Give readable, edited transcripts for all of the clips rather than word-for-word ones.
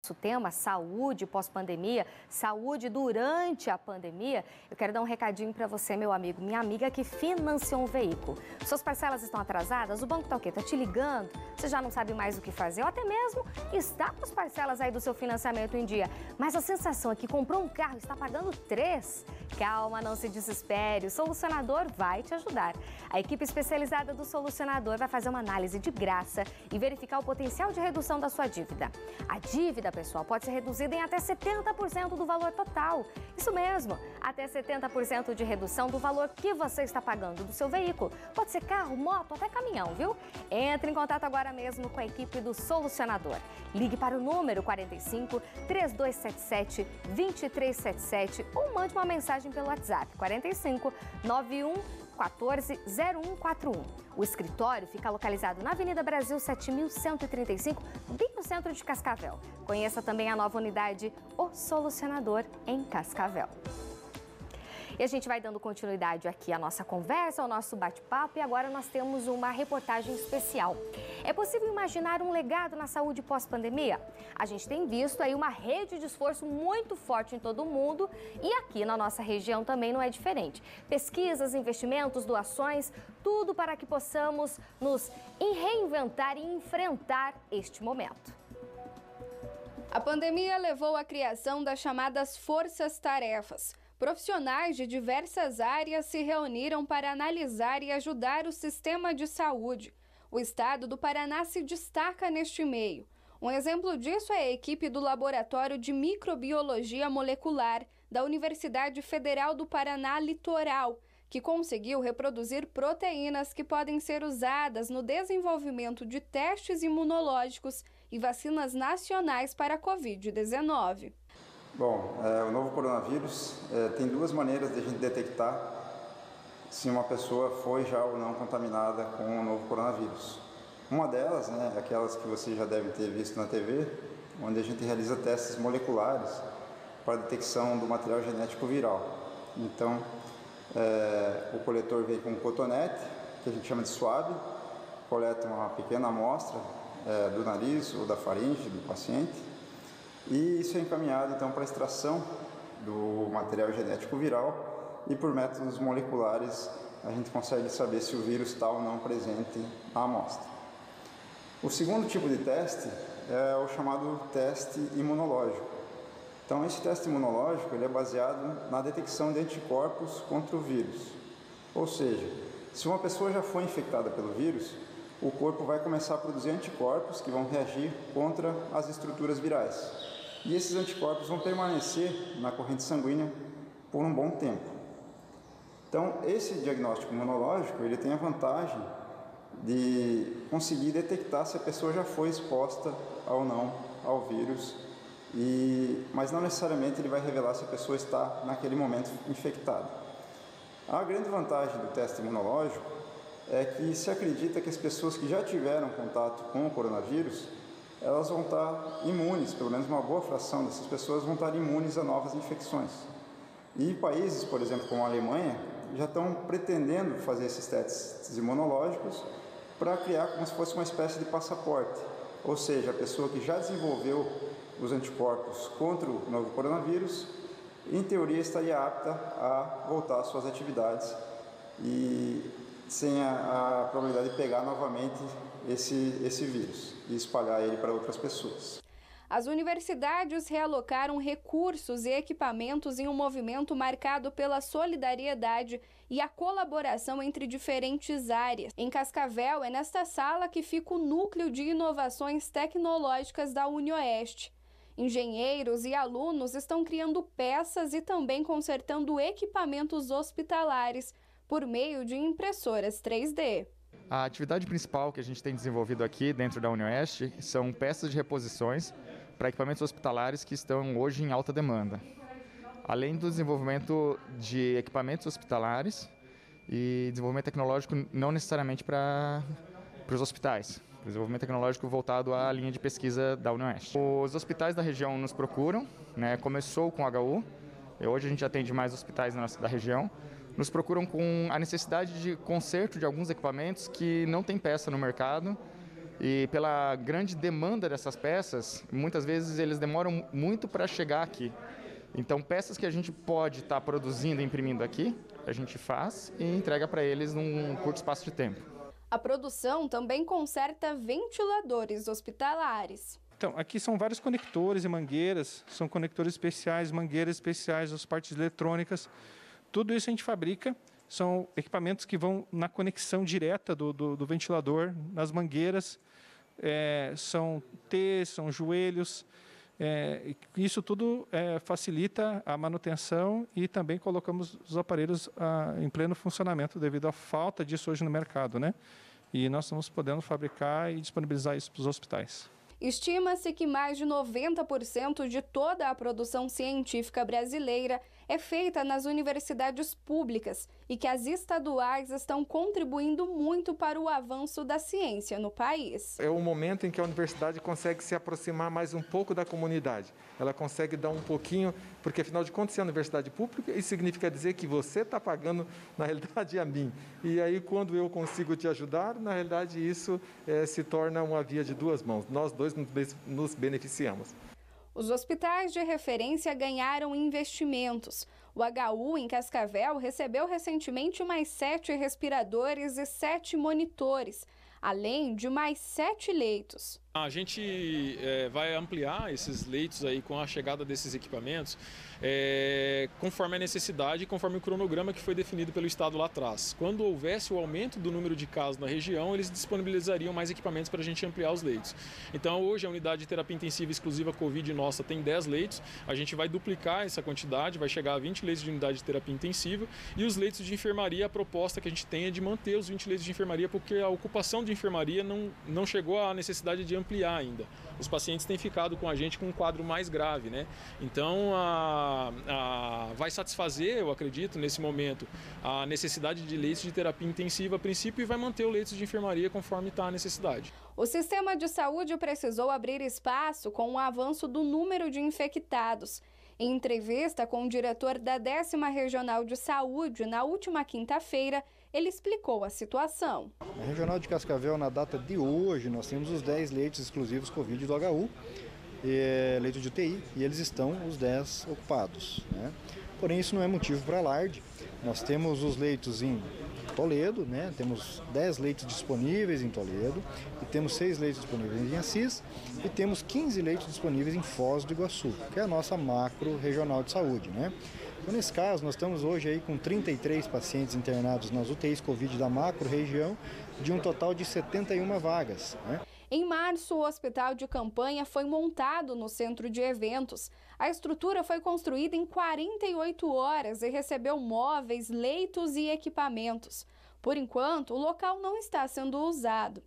O tema saúde pós-pandemia, saúde durante a pandemia, eu quero dar um recadinho para você, meu amigo, minha amiga que financiou um veículo. Suas parcelas estão atrasadas, o banco tá o quê? Tá te ligando, você já não sabe mais o que fazer, ou até mesmo está com as parcelas aí do seu financiamento em dia. Mas a sensação é que comprou um carro e está pagando 3. Calma, não se desespere, o Solucionador vai te ajudar. A equipe especializada do Solucionador vai fazer uma análise de graça e verificar o potencial de redução da sua dívida. A dívida, pessoal, pode ser reduzida em até 70% do valor total. Isso mesmo, até 70% de redução do valor que você está pagando do seu veículo. Pode ser carro, moto, até caminhão, viu? Entre em contato agora mesmo com a equipe do Solucionador. Ligue para o número 45 3277 2377 ou mande uma mensagem pelo WhatsApp 45 91 14 0141. O escritório fica localizado na Avenida Brasil 7135, bem no centro de Cascavel. Conheça também a nova unidade O Solucionador em Cascavel. E a gente vai dando continuidade aqui à nossa conversa, ao nosso bate-papo, e agora nós temos uma reportagem especial. É possível imaginar um legado na saúde pós-pandemia? A gente tem visto aí uma rede de esforço muito forte em todo o mundo e aqui na nossa região também não é diferente. Pesquisas, investimentos, doações, tudo para que possamos nos reinventar e enfrentar este momento. A pandemia levou à criação das chamadas forças-tarefas. Profissionais de diversas áreas se reuniram para analisar e ajudar o sistema de saúde. O estado do Paraná se destaca neste meio. Um exemplo disso é a equipe do Laboratório de Microbiologia Molecular da Universidade Federal do Paraná Litoral, que conseguiu reproduzir proteínas que podem ser usadas no desenvolvimento de testes imunológicos e vacinas nacionais para a Covid-19. Bom, o novo coronavírus tem duas maneiras de a gente detectar se uma pessoa foi já ou não contaminada com o novo coronavírus. Uma delas, aquelas que você já deve ter visto na TV, onde a gente realiza testes moleculares para a detecção do material genético viral. Então, o coletor vem com um cotonete, que a gente chama de swab, coleta uma pequena amostra do nariz ou da faringe do paciente, e isso é encaminhado então para a extração do material genético viral e por métodos moleculares a gente consegue saber se o vírus está ou não presente na amostra. O segundo tipo de teste é o chamado teste imunológico. Então esse teste imunológico ele é baseado na detecção de anticorpos contra o vírus. Ou seja, se uma pessoa já foi infectada pelo vírus, o corpo vai começar a produzir anticorpos que vão reagir contra as estruturas virais. E esses anticorpos vão permanecer na corrente sanguínea por um bom tempo. Então, esse diagnóstico imunológico, ele tem a vantagem de conseguir detectar se a pessoa já foi exposta ou não ao vírus, mas não necessariamente ele vai revelar se a pessoa está naquele momento infectada. A grande vantagem do teste imunológico é que se acredita que as pessoas que já tiveram contato com o coronavírus, elas vão estar imunes, pelo menos uma boa fração dessas pessoas vão estar imunes a novas infecções. E países, por exemplo, como a Alemanha, já estão pretendendo fazer esses testes imunológicos para criar como se fosse uma espécie de passaporte. Ou seja, a pessoa que já desenvolveu os anticorpos contra o novo coronavírus, em teoria estaria apta a voltar às suas atividades e sem a probabilidade de pegar novamente esse vírus e espalhar ele para outras pessoas. As universidades realocaram recursos e equipamentos em um movimento marcado pela solidariedade e a colaboração entre diferentes áreas. Em Cascavel, é nesta sala que fica o núcleo de inovações tecnológicas da UniOeste. Engenheiros e alunos estão criando peças e também consertando equipamentos hospitalares por meio de impressoras 3D. A atividade principal que a gente tem desenvolvido aqui dentro da UniOeste são peças de reposições para equipamentos hospitalares que estão hoje em alta demanda. Além do desenvolvimento de equipamentos hospitalares e desenvolvimento tecnológico não necessariamente para os hospitais, desenvolvimento tecnológico voltado à linha de pesquisa da UniOeste. Os hospitais da região nos procuram, começou com o HU, e hoje a gente atende mais hospitais da região, nos procuram com a necessidade de conserto de alguns equipamentos que não tem peça no mercado E pela grande demanda dessas peças, muitas vezes eles demoram muito para chegar aqui. Então, peças que a gente pode estar produzindo e imprimindo aqui, a gente faz e entrega para eles num curto espaço de tempo. A produção também conserta ventiladores hospitalares. Então, aqui são vários conectores e mangueiras, são conectores especiais, mangueiras especiais, as partes eletrônicas. Tudo isso a gente fabrica, são equipamentos que vão na conexão direta do ventilador, nas mangueiras, são T, são joelhos. Isso tudo facilita a manutenção e também colocamos os aparelhos em pleno funcionamento devido à falta disso hoje no mercado, né? E nós estamos podendo fabricar e disponibilizar isso para os hospitais. Estima-se que mais de 90% de toda a produção científica brasileira é feita nas universidades públicas e que as estaduais estão contribuindo muito para o avanço da ciência no país. É o momento em que a universidade consegue se aproximar mais um pouco da comunidade. Ela consegue dar um pouquinho, porque afinal de contas, se é a universidade pública, isso significa dizer que você está pagando, na realidade, a mim. E aí, quando eu consigo te ajudar, na realidade, isso se torna uma via de duas mãos. Nós dois nos beneficiamos. Os hospitais de referência ganharam investimentos. O HU em Cascavel recebeu recentemente mais 7 respiradores e 7 monitores, além de mais 7 leitos. A gente vai ampliar esses leitos aí com a chegada desses equipamentos conforme a necessidade e conforme o cronograma que foi definido pelo Estado lá atrás. Quando houvesse o aumento do número de casos na região, eles disponibilizariam mais equipamentos para a gente ampliar os leitos. Então hoje a unidade de terapia intensiva exclusiva Covid nossa tem 10 leitos, a gente vai duplicar essa quantidade, vai chegar a 20 leitos de unidade de terapia intensiva e os leitos de enfermaria, a proposta que a gente tem é de manter os 20 leitos de enfermaria porque a ocupação de enfermaria não chegou à necessidade de ampliar ainda. Os pacientes têm ficado com a gente com um quadro mais grave, né? Então, vai satisfazer, eu acredito, nesse momento, a necessidade de leitos de terapia intensiva a princípio e vai manter o leitos de enfermaria conforme está a necessidade. O sistema de saúde precisou abrir espaço com o avanço do número de infectados. Em entrevista com o diretor da 10ª Regional de Saúde, na última quinta-feira, ele explicou a situação. Na Regional de Cascavel, na data de hoje, nós temos os 10 leitos exclusivos Covid do HU, leitos de UTI, e eles estão os 10 ocupados, né? Porém, isso não é motivo para alarde. Nós temos os leitos em Toledo, né? Temos 10 leitos disponíveis em Toledo, e temos 6 leitos disponíveis em Assis, e temos 15 leitos disponíveis em Foz do Iguaçu, que é a nossa macro regional de saúde, né? Então, nesse caso, nós estamos hoje aí com 33 pacientes internados nas UTIs Covid da macro região, de um total de 71 vagas, né? Em março, o hospital de campanha foi montado no centro de eventos. A estrutura foi construída em 48 horas e recebeu móveis, leitos e equipamentos. Por enquanto, o local não está sendo usado.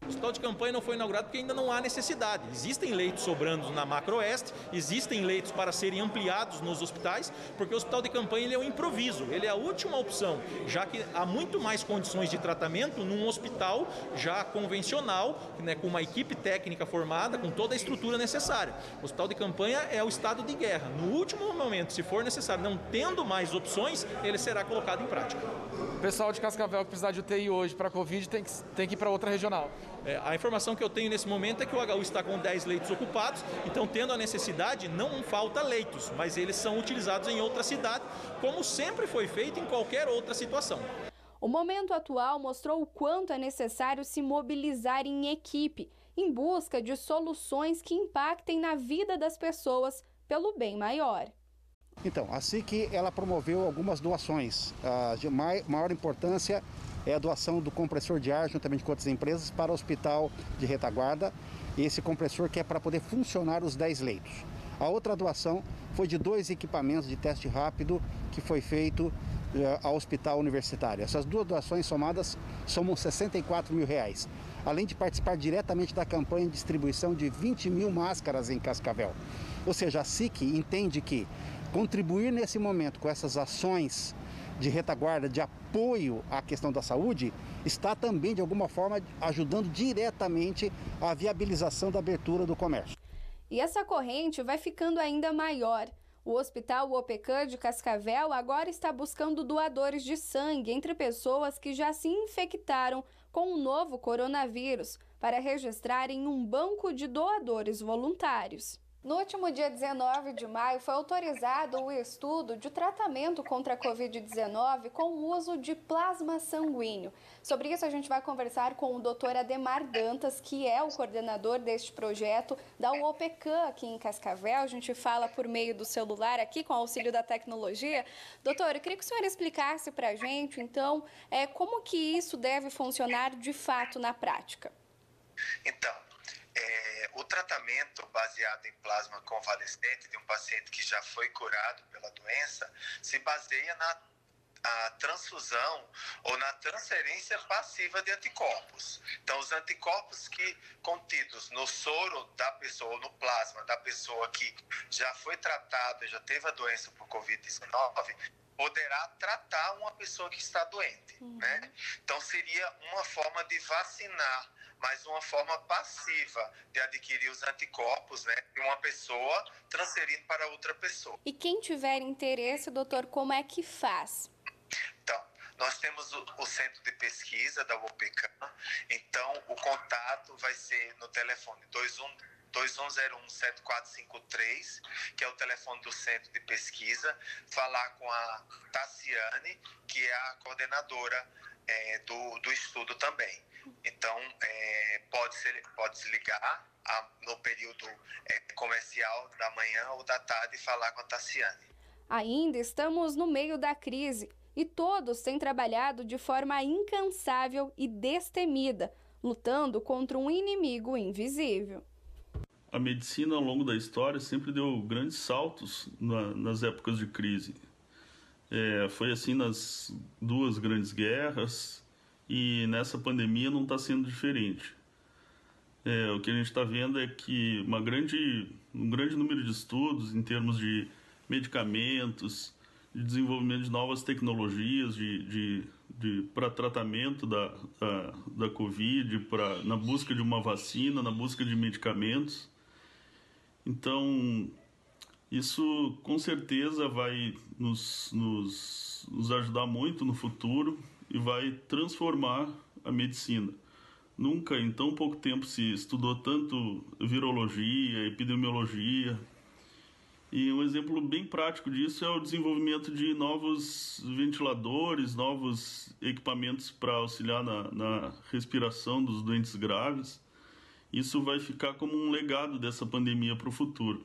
O hospital de campanha não foi inaugurado porque ainda não há necessidade. Existem leitos sobrando na Macro-Oeste, existem leitos para serem ampliados nos hospitais, porque o hospital de campanha ele é um improviso, ele é a última opção, já que há muito mais condições de tratamento num hospital já convencional, né, com uma equipe técnica formada, com toda a estrutura necessária. O hospital de campanha é o estado de guerra. No último momento, se for necessário, não tendo mais opções, ele será colocado em prática. O pessoal de Cascavel que precisar de UTI hoje para Covid tem que ir para outra regional. A informação que eu tenho nesse momento é que o HU está com 10 leitos ocupados, então tendo a necessidade, não falta leitos, mas eles são utilizados em outra cidade, como sempre foi feito em qualquer outra situação. O momento atual mostrou o quanto é necessário se mobilizar em equipe, em busca de soluções que impactem na vida das pessoas pelo bem maior. Então, assim que ela promoveu algumas doações, de maior importância é a doação do compressor de ar, juntamente com outras empresas, para o Hospital de Retaguarda. Esse compressor que é para poder funcionar os 10 leitos. A outra doação foi de 2 equipamentos de teste rápido que foi feito ao Hospital Universitário. Essas 2 doações somadas somam R$64 mil, além de participar diretamente da campanha de distribuição de 20 mil máscaras em Cascavel. Ou seja, a SIC entende que contribuir nesse momento com essas ações de retaguarda, de apoio à questão da saúde, está também, de alguma forma, ajudando diretamente a viabilização da abertura do comércio. E essa corrente vai ficando ainda maior. O Hospital OPECAM de Cascavel agora está buscando doadores de sangue entre pessoas que já se infectaram com o novo coronavírus, para registrar em um banco de doadores voluntários. No último dia 19 de maio, foi autorizado o estudo de tratamento contra a Covid-19 com o uso de plasma sanguíneo. Sobre isso, a gente vai conversar com o Dr. Ademar Dantas, que é o coordenador deste projeto da UOPECAM aqui em Cascavel. A gente fala por meio do celular aqui, com auxílio da tecnologia. Doutor, eu queria que o senhor explicasse para a gente, então, como que isso deve funcionar de fato na prática. Então, o tratamento baseado em plasma convalescente de um paciente que já foi curado pela doença se baseia na transfusão ou na transferência passiva de anticorpos. Então, os anticorpos que contidos no soro da pessoa ou no plasma da pessoa que já foi tratada, já teve a doença por Covid-19, poderá tratar uma pessoa que está doente, né? Então, seria uma forma de vacinar, mas uma forma passiva de adquirir os anticorpos, né, de uma pessoa transferindo para outra pessoa. E quem tiver interesse, doutor, como é que faz? Então, nós temos o centro de pesquisa da UOPECAM, então o contato vai ser no telefone 2101-7453, que é o telefone do centro de pesquisa, falar com a Tassiane, que é a coordenadora do estudo também. Então, pode-se ligar no período comercial da manhã ou da tarde e falar com a Tassiane. Ainda estamos no meio da crise e todos têm trabalhado de forma incansável e destemida, lutando contra um inimigo invisível. A medicina, ao longo da história, sempre deu grandes saltos nas épocas de crise. Foi assim nas duas grandes guerras e nessa pandemia não está sendo diferente. O que a gente está vendo é que um grande número de estudos em termos de medicamentos, de desenvolvimento de novas tecnologias para tratamento da Covid, na busca de uma vacina, na busca de medicamentos. Então, isso com certeza vai nos ajudar muito no futuro e vai transformar a medicina. Nunca em tão pouco tempo se estudou tanto virologia, epidemiologia. E um exemplo bem prático disso é o desenvolvimento de novos ventiladores, novos equipamentos para auxiliar na respiração dos doentes graves. Isso vai ficar como um legado dessa pandemia para o futuro.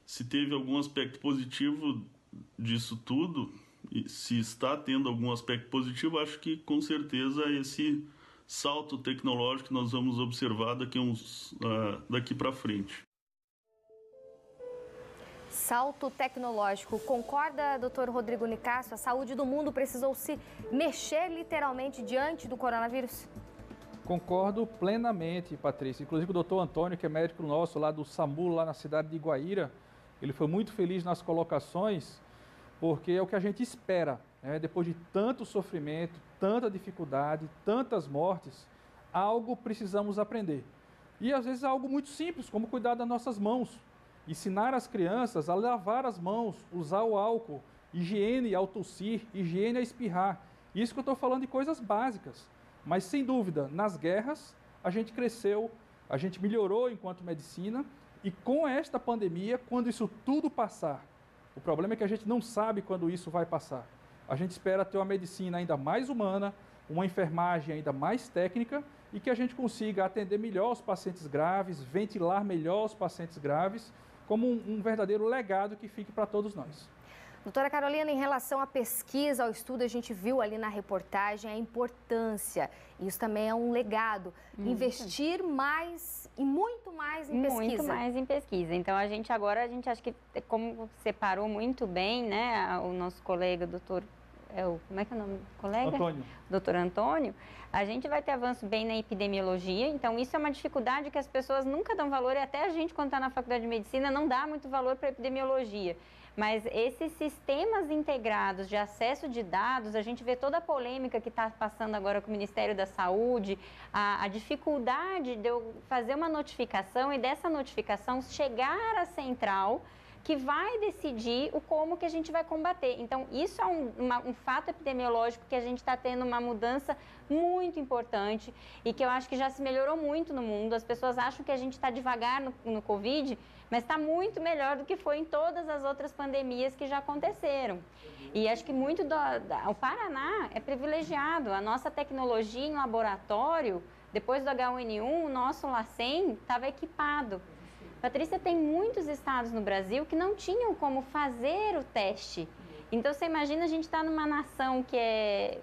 Se teve algum aspecto positivo disso tudo, e se está tendo algum aspecto positivo, acho que com certeza esse salto tecnológico que nós vamos observar daqui para frente. Salto tecnológico. Concorda, doutor Rodrigo Nicásio? A saúde do mundo precisou se mexer literalmente diante do coronavírus? Concordo plenamente, Patrícia. Inclusive o doutor Antônio, que é médico nosso lá do SAMU, lá na cidade de Iguaíra, ele foi muito feliz nas colocações, porque é o que a gente espera, né? Depois de tanto sofrimento, tanta dificuldade, tantas mortes, algo precisamos aprender. E às vezes é algo muito simples, como cuidar das nossas mãos. Ensinar as crianças a lavar as mãos, usar o álcool, higiene ao tossir, higiene a espirrar. Isso que eu estou falando de coisas básicas. Mas, sem dúvida, nas guerras, a gente cresceu, a gente melhorou enquanto medicina, e com esta pandemia, quando isso tudo passar, o problema é que a gente não sabe quando isso vai passar. A gente espera ter uma medicina ainda mais humana, uma enfermagem ainda mais técnica, e que a gente consiga atender melhor os pacientes graves, ventilar melhor os pacientes graves, como um verdadeiro legado que fique para todos nós. Doutora Carolina, em relação à pesquisa, ao estudo, a gente viu ali na reportagem a importância. Isso também é um legado. Investir mais e muito mais em pesquisa. Muito mais em pesquisa. Então, a gente acha que, como separou muito bem, né, o nosso colega, doutor... como é que é o nome do colega? Antônio. Doutor Antônio. A gente vai ter avanço bem na epidemiologia, então isso é uma dificuldade que as pessoas nunca dão valor, e até a gente, quando está na faculdade de medicina, não dá muito valor para a epidemiologia. Mas esses sistemas integrados de acesso de dados, a gente vê toda a polêmica que está passando agora com o Ministério da Saúde, a dificuldade de eu fazer uma notificação e dessa notificação chegar à central, que vai decidir o como que a gente vai combater. Então, isso é um fato epidemiológico que a gente está tendo uma mudança muito importante e que eu acho que já se melhorou muito no mundo. As pessoas acham que a gente está devagar no Covid, mas está muito melhor do que foi em todas as outras pandemias que já aconteceram. E acho que muito o Paraná é privilegiado. A nossa tecnologia em laboratório, depois do H1N1, o nosso LACEN estava equipado. Patrícia, tem muitos estados no Brasil que não tinham como fazer o teste. Então, você imagina, a gente está numa nação que é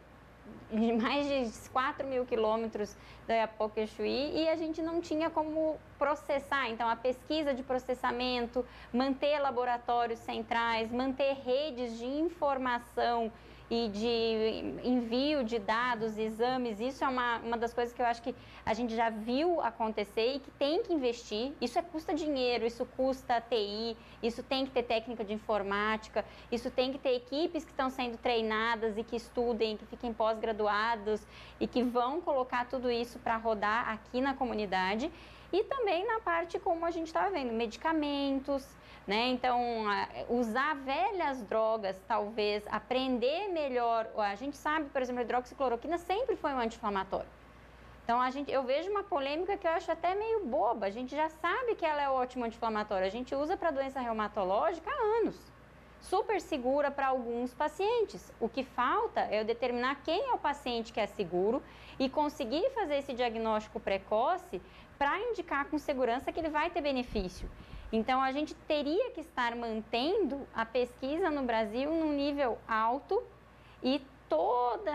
de mais de 4.000 quilômetros da Iapoque e Chuí e a gente não tinha como processar. Então, a pesquisa de processamento, manter laboratórios centrais, manter redes de informação e de envio de dados, exames, isso é uma das coisas que eu acho que a gente já viu acontecer e que tem que investir. Isso custa dinheiro, isso custa TI, isso tem que ter técnica de informática, isso tem que ter equipes que estão sendo treinadas e que estudem, que fiquem pós-graduados e que vão colocar tudo isso para rodar aqui na comunidade. E também na parte, como a gente estava vendo, medicamentos, né? Então, usar velhas drogas, talvez, aprender melhor. A gente sabe, por exemplo, a hidroxicloroquina sempre foi um anti-inflamatório. Então, eu vejo uma polêmica que eu acho até meio boba. A gente já sabe que ela é ótima anti-inflamatória. A gente usa para doença reumatológica há anos. Super segura para alguns pacientes. O que falta é eu determinar quem é o paciente que é seguro e conseguir fazer esse diagnóstico precoce para indicar com segurança que ele vai ter benefício. Então, a gente teria que estar mantendo a pesquisa no Brasil num nível alto e toda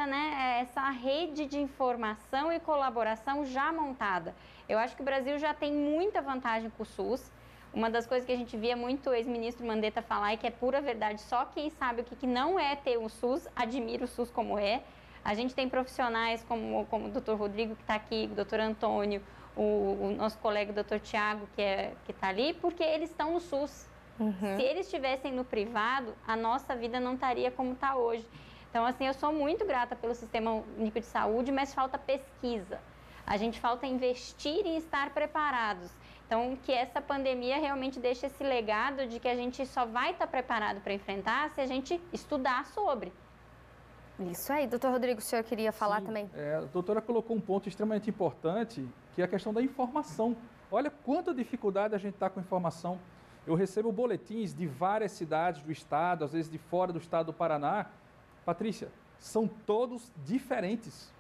essa rede de informação e colaboração já montada. Eu acho que o Brasil já tem muita vantagem com o SUS. Uma das coisas que a gente via muito o ex-ministro Mandetta falar e que é pura verdade, só quem sabe o que não é ter o SUS, admira o SUS como é. A gente tem profissionais como o Dr. Rodrigo, que está aqui, o Dr. Antônio, o nosso colega o Dr. Tiago, que está ali, porque eles estão no SUS. Se eles estivessem no privado, a nossa vida não estaria como está hoje. Então, assim, eu sou muito grata pelo Sistema Único de Saúde, mas falta pesquisa. A gente falta investir e estar preparados. Então, que essa pandemia realmente deixe esse legado de que a gente só vai estar preparado para enfrentar se a gente estudar sobre. Isso aí. Doutor Rodrigo, o senhor queria falar também? A doutora colocou um ponto extremamente importante, que é a questão da informação. Olha quanta dificuldade a gente está com informação. Eu recebo boletins de várias cidades do estado, às vezes de fora do estado do Paraná. Patrícia, são todos diferentes.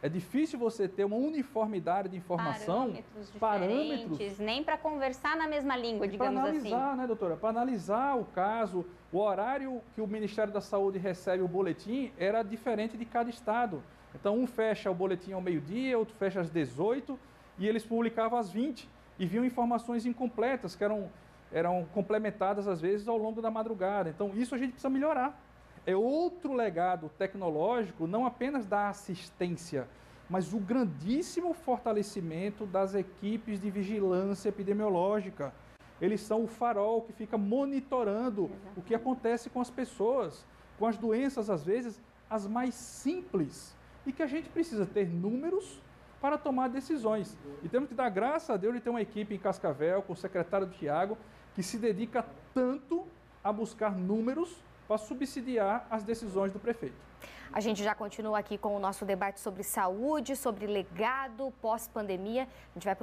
É difícil você ter uma uniformidade de informação. Parâmetros. Nem para conversar na mesma língua, digamos assim. Para analisar, né, doutora? Para analisar o caso, o horário que o Ministério da Saúde recebe o boletim era diferente de cada estado. Então, um fecha o boletim ao meio-dia, outro fecha às 18, e eles publicavam às 20. E viam informações incompletas, que eram complementadas, às vezes, ao longo da madrugada. Então, isso a gente precisa melhorar. É outro legado tecnológico, não apenas da assistência, mas o grandíssimo fortalecimento das equipes de vigilância epidemiológica. Eles são o farol que fica monitorando o que acontece com as pessoas, com as doenças, às vezes, as mais simples, e que a gente precisa ter números para tomar decisões. E temos que dar graças a Deus de ter uma equipe em Cascavel, com o secretário Tiago, que se dedica tanto a buscar números para subsidiar as decisões do prefeito. A gente já continua aqui com o nosso debate sobre saúde, sobre legado pós-pandemia. A gente vai